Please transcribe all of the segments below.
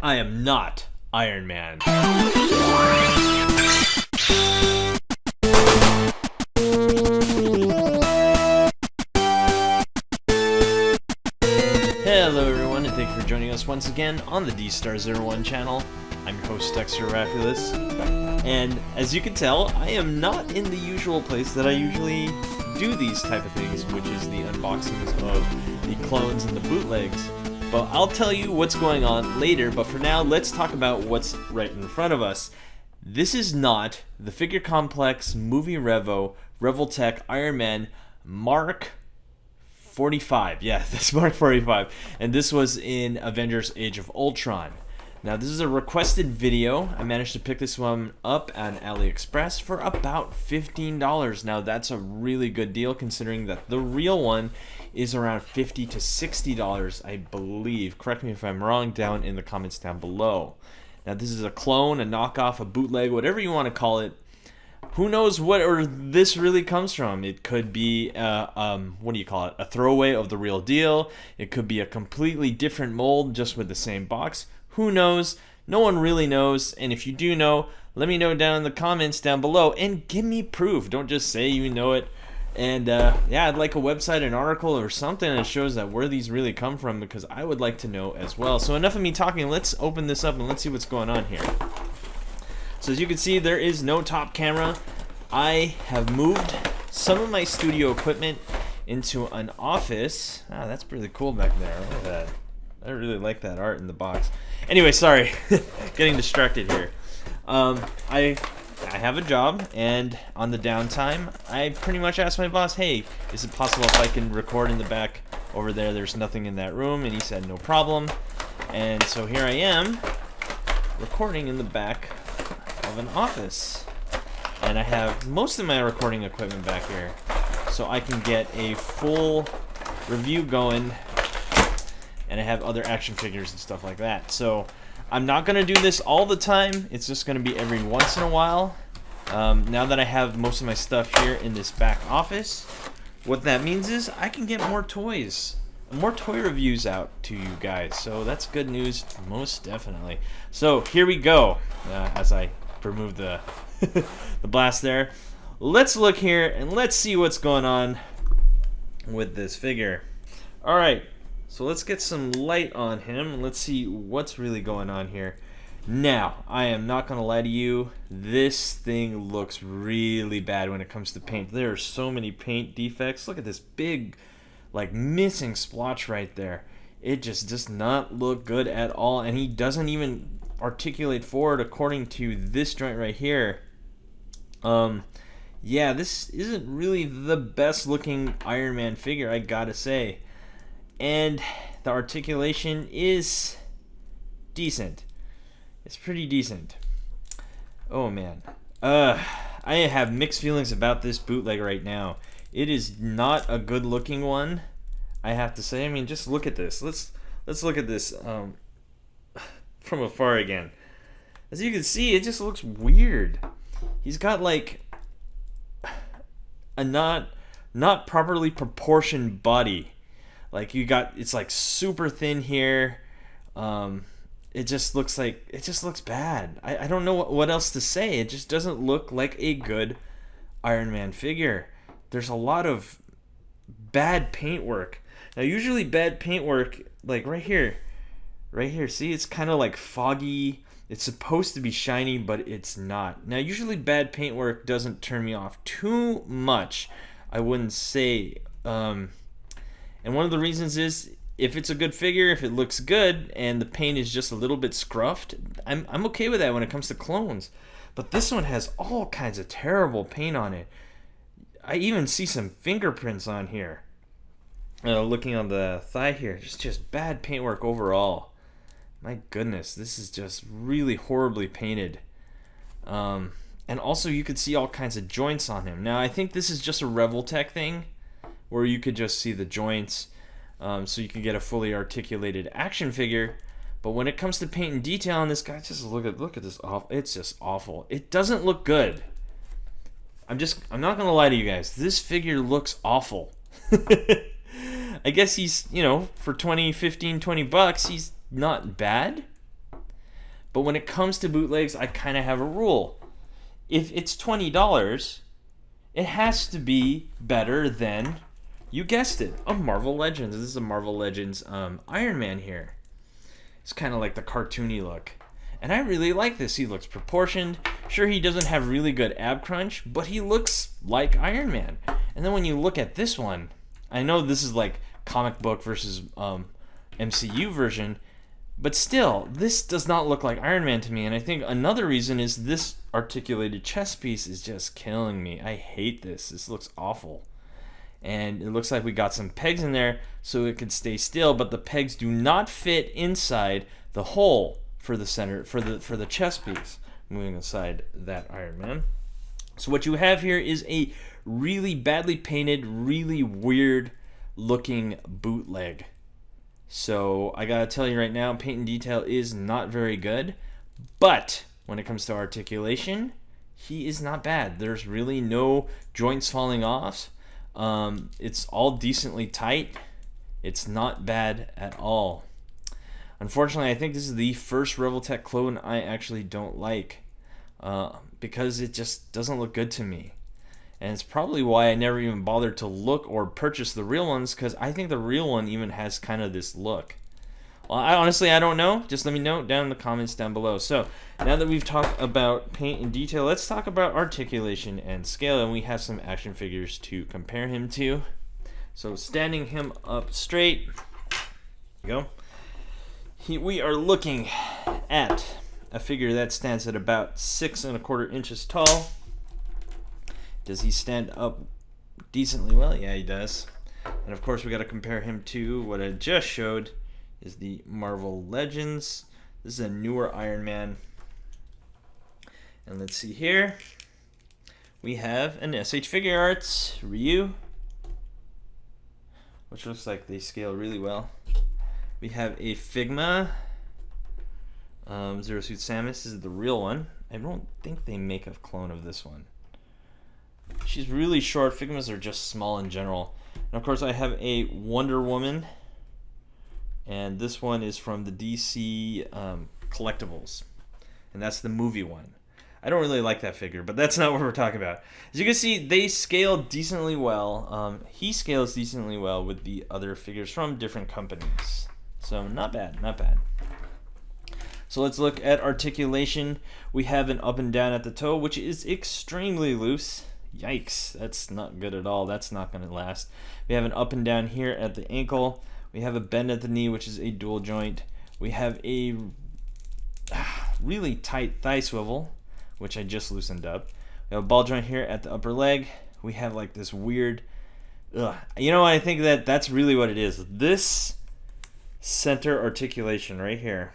I am not Iron Man. Hello everyone, and thank you for joining us once again on the D-Star01 channel. I'm your host, Dexter Arafiles, and as you can tell, I am not in the usual place that I usually do these type of things, which is the unboxings of the clones and the bootlegs. But I'll tell you what's going on later, but for now, let's talk about what's right in front of us. This is not the Figure Complex Movie Revo Revoltech Iron Man Mark 45. Yeah, that's Mark 45. And this was in Avengers Age of Ultron. Now, this is a requested video. I managed to pick this one up on AliExpress for about $15. Now, that's a really good deal considering that the real one is around $50 to $60, I believe. Correct me if I'm wrong down in the comments down below. Now, this is a clone, a knockoff, a bootleg, whatever you want to call it. Who knows where this really comes from? It could be, what do you call it? A throwaway of the real deal. It could be a completely different mold just with the same box. Who knows? No one really knows. And if you do know, let me know down in the comments down below and give me proof. Don't just say you know it. And yeah, I'd like a website, an article, or something that shows that where these really come from, because I would like to know as well. So enough of me talking. Let's open this up and let's see what's going on here. So as you can see, there is no top camera. I have moved some of my studio equipment into an office. Ah, that's pretty cool back there. Look at that. I really like that art in the box. Anyway, sorry, getting distracted here. I have a job, and on the downtime, I pretty much asked my boss, hey, is it possible if I can record in the back over there? There's nothing in that room, and he said no problem. And so here I am, recording in the back of an office. And I have most of my recording equipment back here, so I can get a full review going, and I have other action figures and stuff like that. So I'm not going to do this all the time. It's just going to be every once in a while. Now that I have most of my stuff here in this back office, what that means is I can get more toys, more toy reviews out to you guys. So that's good news, most definitely. So here we go. As I remove the the blast there, let's look here and let's see what's going on with this figure. All right. So let's get some light on him and let's see what's really going on here. Now, I am not going to lie to you, this thing looks really bad when it comes to paint. There are so many paint defects. Look at this big, like, missing splotch right there. It just does not look good at all, and he doesn't even articulate forward according to this joint right here. Yeah, this isn't really the best looking Iron Man figure, I gotta say. And the articulation is decent. It's pretty decent. Oh man. I have mixed feelings about this bootleg right now. It is not a good looking one, I have to say. I mean, just look at this. Let's look at this from afar again. As you can see, it just looks weird. He's got like a not properly proportioned body. Like it's like super thin here. It just looks bad. I don't know what else to say. It just doesn't look like a good Iron Man figure. There's a lot of bad paint work. Now, usually bad paint work, like right here, see, it's kind of like foggy. It's supposed to be shiny, but it's not. Now, usually bad paint work doesn't turn me off too much, I wouldn't say. And one of the reasons is, if it's a good figure, if it looks good, and the paint is just a little bit scruffed, I'm okay with that when it comes to clones. But this one has all kinds of terrible paint on it. I even see some fingerprints on here. Looking on the thigh here, just bad paintwork overall. My goodness, this is just really horribly painted. And also, you could see all kinds of joints on him. Now, I think this is just a Revoltech thing, where you could just see the joints, so you can get a fully articulated action figure. But when it comes to paint and detail on this guy, just look at this. It's just awful. It doesn't look good. I'm not gonna lie to you guys. This figure looks awful. I guess he's, for 20, 15, 20 bucks, he's not bad. But when it comes to bootlegs, I kind of have a rule. If it's $20, it has to be better than, you guessed it, a Marvel Legends. This is a Marvel Legends Iron Man here. It's kind of like the cartoony look. And I really like this. He looks proportioned. Sure, he doesn't have really good ab crunch, but he looks like Iron Man. And then when you look at this one, I know this is like comic book versus MCU version, but still, this does not look like Iron Man to me. And I think another reason is this articulated chest piece is just killing me. I hate this. This looks awful. And it looks like we got some pegs in there so it could stay still, but the pegs do not fit inside the hole for the center, for the chest piece. Moving aside that Iron Man. So what you have here is a really badly painted, really weird looking bootleg. So I gotta tell you right now, paint and detail is not very good, but when it comes to articulation, he is not bad. There's really no joints falling off. It's all decently tight. It's not bad at all. Unfortunately, I think this is the first Revoltech clone I actually don't like, because it just doesn't look good to me. And it's probably why I never even bothered to look or purchase the real ones, because I think the real one even has kind of this look. Well, honestly, I don't know. Just let me know down in the comments down below. So, now that we've talked about paint and detail, let's talk about articulation and scale, and we have some action figures to compare him to. So, standing him up straight, there you go. We are looking at a figure that stands at about 6¼ inches tall. Does he stand up decently well? Yeah, he does. And of course, we got to compare him to what I just showed, is the Marvel Legends. This is a newer Iron Man. And let's see here. We have an SH Figure Arts Ryu, which looks like they scale really well. We have a Figma Zero Suit Samus. This is the real one. I don't think they make a clone of this one. She's really short. Figmas are just small in general. And of course, I have a Wonder Woman, and this one is from the DC collectibles, and that's the movie one. I don't really like that figure, but that's not what we're talking about. As you can see, they scale decently well. He scales decently well with the other figures from different companies. So not bad, not bad. So let's look at articulation. We have an up and down at the toe, which is extremely loose. Yikes, that's not good at all. That's not going to last. We have an up and down here at the ankle. We have a bend at the knee, which is a dual joint. We have a really tight thigh swivel, which I just loosened up. We have a ball joint here at the upper leg. We have like this weird, you know, I think that's really what it is. This center articulation right here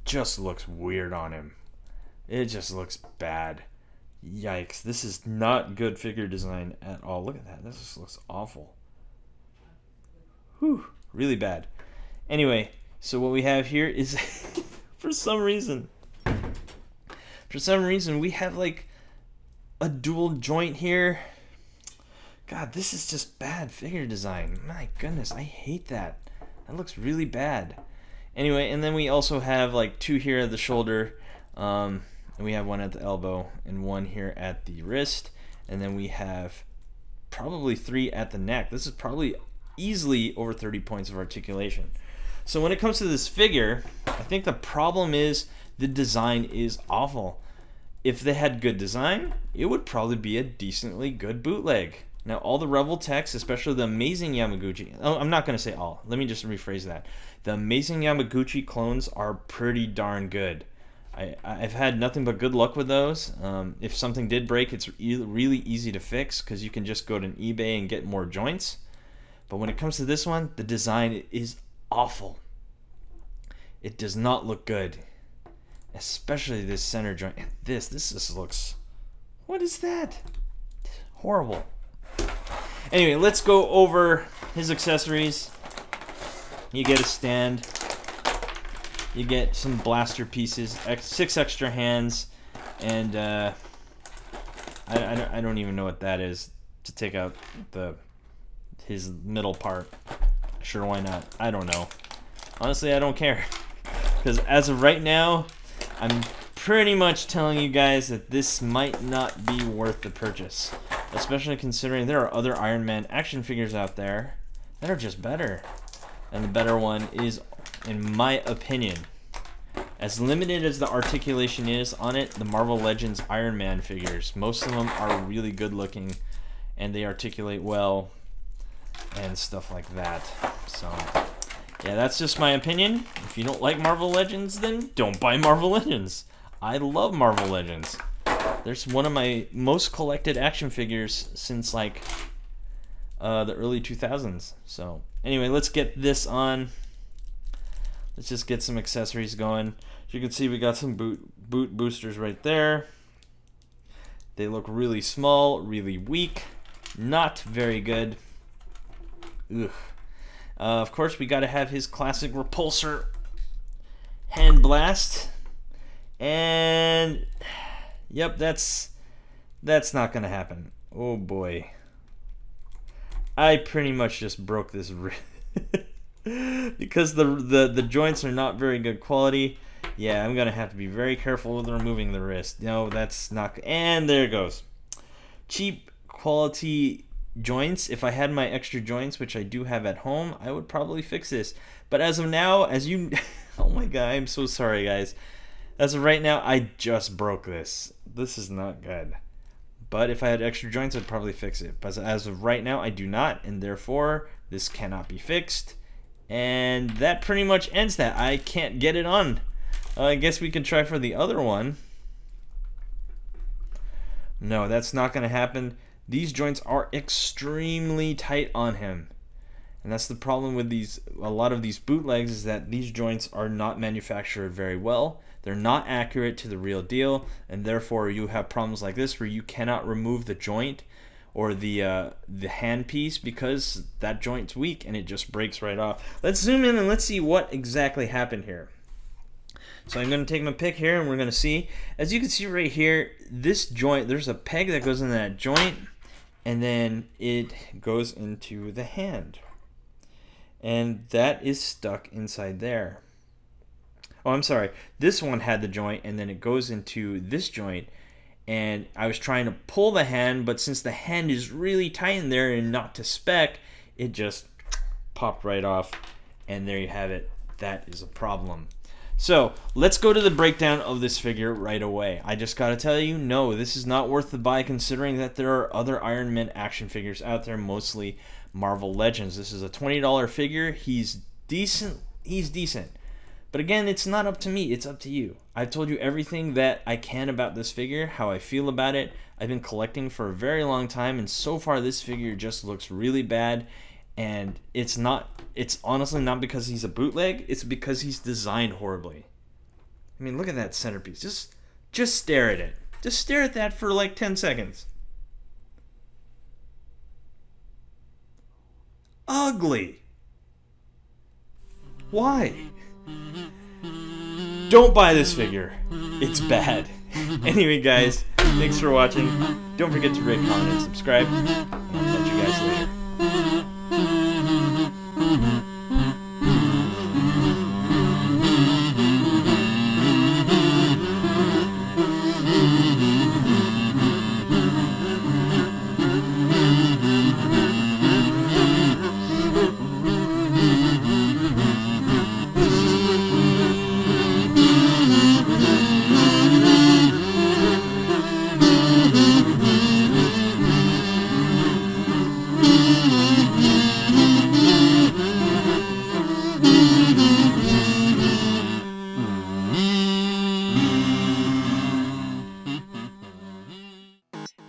just looks weird on him. It just looks bad. Yikes, this is not good figure design at all. Look at that, this just looks awful. Whew, really bad. Anyway, so what we have here is, for some reason we have like a dual joint here. God, this is just bad figure design. My goodness, I hate that. That looks really bad. Anyway, and then we also have like two here at the shoulder, and we have one at the elbow and one here at the wrist, and then we have probably 3 at the neck. This is probably easily over 30 points of articulation. So when it comes to this figure, I think the problem is the design is awful. If they had good design, it would probably be a decently good bootleg. Now, all the Revoltechs, especially the Amazing Yamaguchi, I'm not going to say all, let me just rephrase that. The Amazing Yamaguchi clones are pretty darn good. I've had nothing but good luck with those. If something did break, it's really easy to fix because you can just go to eBay and get more joints. But when it comes to this one, the design is awful. It does not look good, especially this center joint. And this just looks, what is that? Horrible. Anyway, let's go over his accessories. You get a stand. You get some blaster pieces, 6 extra hands, and I don't even know what that is to take out his middle part. Sure, why not? I don't know. Honestly, I don't care. Because as of right now, I'm pretty much telling you guys that this might not be worth the purchase. Especially considering there are other Iron Man action figures out there that are just better. And the better one is, in my opinion, as limited as the articulation is on it, the Marvel Legends Iron Man figures. Most of them are really good looking and they articulate well and stuff like that. So yeah, that's just my opinion. If you don't like Marvel Legends, then don't buy Marvel Legends. I love Marvel Legends. There's one of my most collected action figures since like the early 2000s. So anyway, let's get this on. Let's just get some accessories going. As you can see, we got some boot boosters right there. They look really small, really weak, not very good. Ugh. Of course, we got to have his classic repulsor hand blast, and yep, that's not gonna happen. Oh boy, I pretty much just broke this because the joints are not very good quality. Yeah, I'm gonna have to be very careful with removing the wrist. No, that's not. And there it goes. Cheap quality joints. If I had my extra joints, which I do have at home, I would probably fix this. But as of now, as you oh my god, I'm so sorry guys. As of right now, I just broke this. This is not good. But if I had extra joints, I'd probably fix it. But as of right now, I do not, and therefore this cannot be fixed. And that pretty much ends that. I can't get it on. I guess we can try for the other one. No, that's not going to happen. These joints are extremely tight on him. And that's the problem with a lot of these bootlegs, is that these joints are not manufactured very well. They're not accurate to the real deal, and therefore you have problems like this where you cannot remove the joint or the hand piece because that joint's weak and it just breaks right off. Let's zoom in and let's see what exactly happened here. So I'm going to take my pick here and we're going to see. As you can see right here, this joint, there's a peg that goes in that joint, and then it goes into the hand. And that is stuck inside there. Oh, I'm sorry. This one had the joint, and then it goes into this joint. And I was trying to pull the hand, but since the hand is really tight in there and not to spec, it just popped right off. And there you have it. That is a problem. So let's go to the breakdown of this figure right away. I just gotta tell you, no, this is not worth the buy, considering that there are other Iron Man action figures out there, mostly Marvel Legends. This is a $20 figure. He's decent. But again, it's not up to me, it's up to you. I've told you everything that I can about this figure, how I feel about it. I've been collecting for a very long time, and so far this figure just looks really bad. And it's honestly not because he's a bootleg, it's because he's designed horribly. I mean, look at that centerpiece. Just stare at it. Just stare at that for like 10 seconds. Ugly. Why? Don't buy this figure. It's bad. Anyway, guys, thanks for watching. Don't forget to rate, comment, and subscribe. And I'll catch you guys later.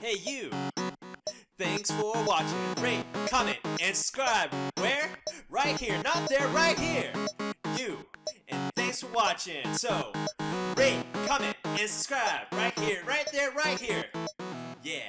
Hey you! Thanks for watching. Rate, comment, and subscribe. Where? Right here. Not there, right here. You. And thanks for watching. So, rate, comment, and subscribe. Right here, right there, right here. Yeah.